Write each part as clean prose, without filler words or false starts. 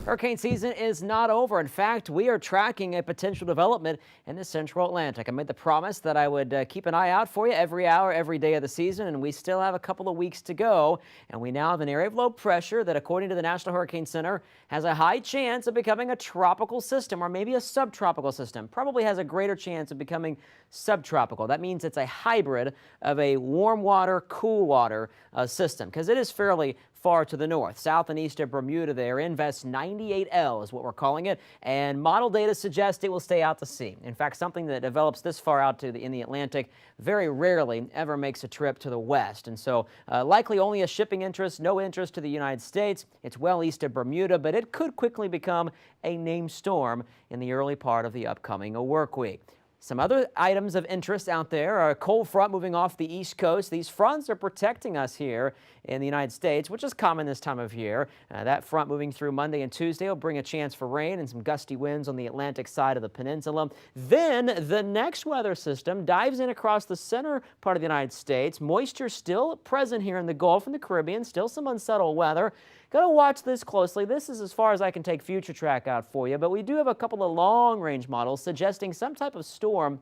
Hurricane season is not over. In fact, we are tracking a potential development in the central Atlantic. I made the promise that I would keep an eye out for you every hour, every day of the season, and we still have a couple of weeks to go. And we now have an area of low pressure that, according to the National Hurricane Center, has a high chance of becoming a tropical system or maybe a subtropical system. Probably has a greater chance of becoming subtropical. That means it's a hybrid of a warm water, cool water system, because it is fairly far to the north, south and east of Bermuda there. Invest 98L is what we're calling it, and model data suggests it will stay out to sea. In fact, something that develops this far out in the Atlantic very rarely ever makes a trip to the west, and so likely only a shipping interest, no interest to the United States. It's well east of Bermuda, but it could quickly become a named storm in the early part of the upcoming work week. Some other items of interest out there are a cold front moving off the east coast. These fronts are protecting us here in the United States, which is common this time of year. That front moving through Monday and Tuesday will bring a chance for rain and some gusty winds on the Atlantic side of the peninsula. Then the next weather system dives in across the center part of the United States. Moisture still present here in the Gulf and the Caribbean, still some unsettled weather. Got to watch this closely. This is as far as I can take future track out for you, but we do have a couple of long-range models suggesting some type of storm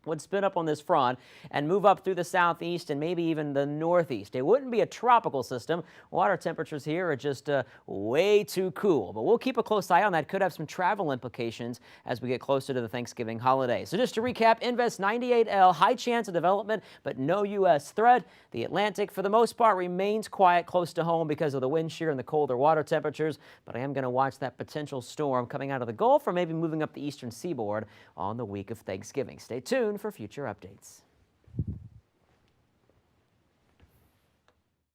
would spin up on this front and move up through the southeast and maybe even the northeast. It wouldn't be a tropical system. Water temperatures here are just way too cool, but we'll keep a close eye on that. Could have some travel implications as we get closer to the Thanksgiving holiday. So just to recap, Invest 98L, high chance of development, but no U.S. threat. The Atlantic, for the most part, remains quiet close to home because of the wind shear and the colder water temperatures, but I am going to watch that potential storm coming out of the Gulf or maybe moving up the eastern seaboard on the week of Thanksgiving. Stay tuned for future updates.